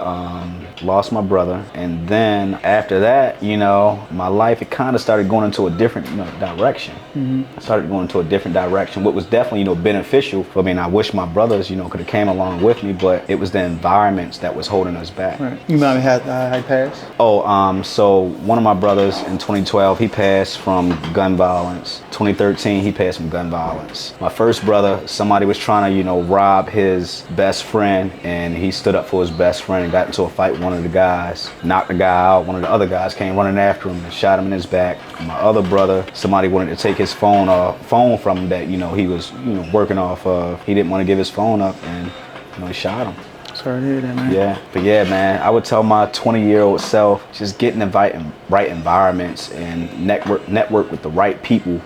lost my brother, and then after that, you know, my life, it kind of started going into a different, you know, direction. I started going into a different direction, what was definitely, you know, beneficial for me. And I wish my brothers, you know, could have came along with me, but it was the environments that was holding us back. Right. You might have had passed? Oh, so one of my brothers in 2012, he passed from gun violence. 2013, he passed from gun violence. My first brother, somebody was trying to, you know, rob his best friend, and he stood up for his best friend and got into a fight with one of the guys, knocked the guy out. One of the other guys came running after him and shot him in his back. My other brother, somebody wanted to take his phone from him that, you know, he was, you know, working off of. He didn't want to give his phone up, and, you know, he shot him. Sorry to hear that, man. Yeah, but yeah, man, I would tell my 20-year-old self, just get in the right environments and network with the right people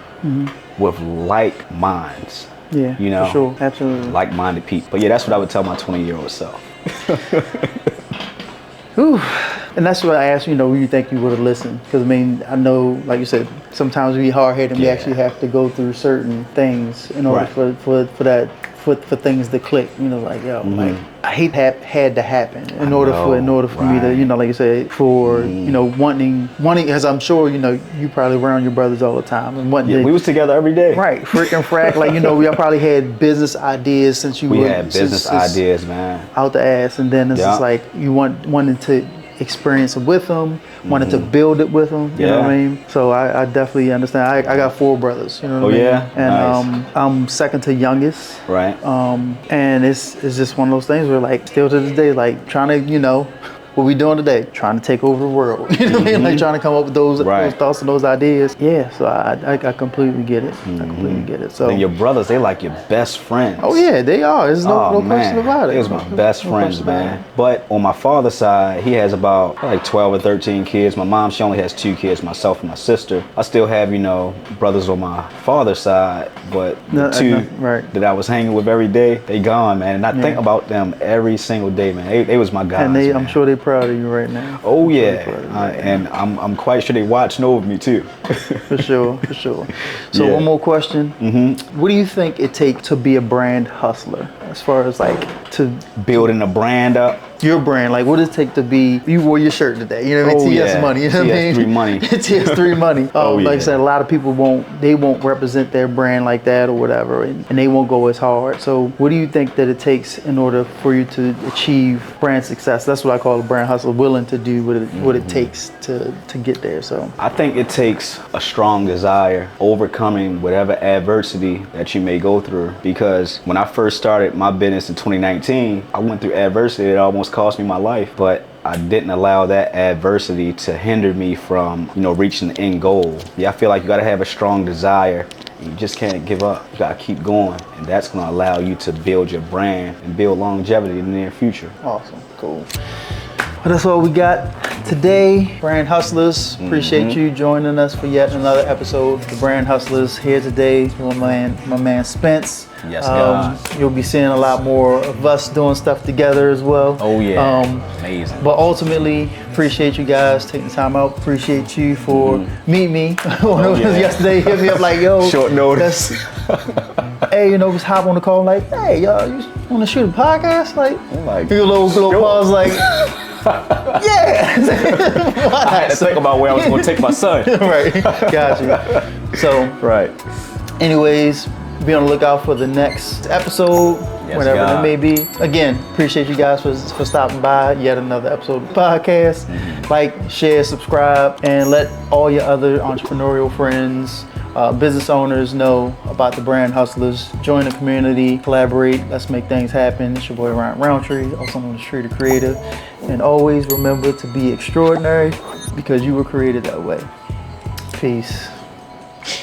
with like minds. Yeah, you know, for sure, absolutely. Like-minded people. But yeah, that's what I would tell my 20-year-old self. Whew. And that's what I asked, you know, you think you would have listened. Because, I mean, I know, like you said, sometimes we hard-headed and we actually have to go through certain things in order for things to click. You know, like, yo, like, I hate had to happen in order for me to, you know, like you said, for, you know, wanting, as I'm sure, you know, you probably around your brothers all the time and wanting. Yeah, we was together every day. Right, freaking frack. Like, you know, we all probably had business ideas since you We had business ideas, man. Out the ass, and then it's just like you wanted to experience it with them, wanted to build it with them. You know what I mean? So I definitely understand. I got 4 brothers. You know what I mean? Yeah, and nice. I'm second to youngest. Right. And it's just one of those things where like still to this day, like trying to, you know, what we doing today? Trying to take over the world. You know what I mean? Like trying to come up with those thoughts and those ideas. Yeah, so I completely get it. I completely get it. So and your brothers, they like your best friends. Oh yeah, they are. There's no question about it. They was my best friends, man. But on my father's side, he has about like 12 or 13 kids. My mom, she only has 2 kids, myself and my sister. I still have, you know, brothers on my father's side, but the 2 that I was hanging with every day, they gone, man. And I think about them every single day, man. They was my guys. And man. I'm sure they're proud of you right now. Oh yeah, and I'm quite sure they watching over me too. For sure. So one more question. What do you think it takes to be a brand hustler? As far as like to building a brand up. Your brand, like what does it take to be, you wore your shirt today, you know what I mean? TS money, you know what I mean? TS3 money. TS3 money. Like I said, a lot of people won't represent their brand like that or whatever, and they won't go as hard. So what do you think that it takes in order for you to achieve brand success? That's what I call a brand hustler, willing to do what it takes to get there. So I think it takes a strong desire, overcoming whatever adversity that you may go through. Because when I first started my business in 2019, I went through adversity that almost cost me my life, but I didn't allow that adversity to hinder me from, you know, reaching the end goal. Yeah, I feel like you got to have a strong desire. You just can't give up. You got to keep going, and that's going to allow you to build your brand and build longevity in the near future. Awesome, cool. Well, that's all we got today, Brand Hustlers. Appreciate you joining us for yet another episode of the Brand Hustlers. Here today with my man Spence. Yes, God. You'll be seeing a lot more of us doing stuff together as well. Oh yeah, amazing. But ultimately, appreciate you guys taking the time out. Appreciate you for meeting me. Yesterday, hit me up like, yo. Short notice. Hey, you know, just hop on the call like, hey, y'all, you want to shoot a podcast? Like, do a little pause like, yeah. I had to think about where I was going to take my son. Right, got you. So, anyways, be on the lookout for the next episode, whatever it may be. Again, appreciate you guys for stopping by. Yet another episode of the podcast. Like, share, subscribe, and let all your other entrepreneurial friends, business owners know about the Brand Hustlers. Join the community, collaborate, let's make things happen. It's your boy Ryan Roundtree, also known as Tree the Creator. And always remember to be extraordinary because you were created that way. Peace.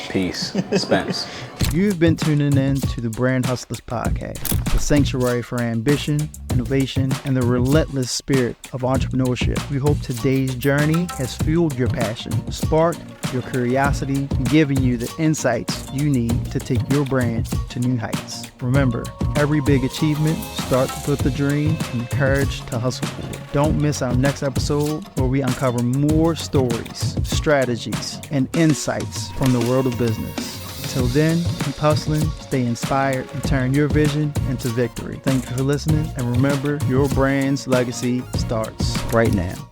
Peace. Spence. You've been tuning in to the Brand Hustlers Podcast, the sanctuary for ambition, innovation, and the relentless spirit of entrepreneurship. We hope today's journey has fueled your passion, sparked your curiosity, and given you the insights you need to take your brand to new heights. Remember, every big achievement starts with the dream and the courage to hustle for it. Don't miss our next episode where we uncover more stories, strategies, and insights from the world of business. Until then, keep hustling, stay inspired, and turn your vision into victory. Thank you for listening, and remember, your brand's legacy starts right now.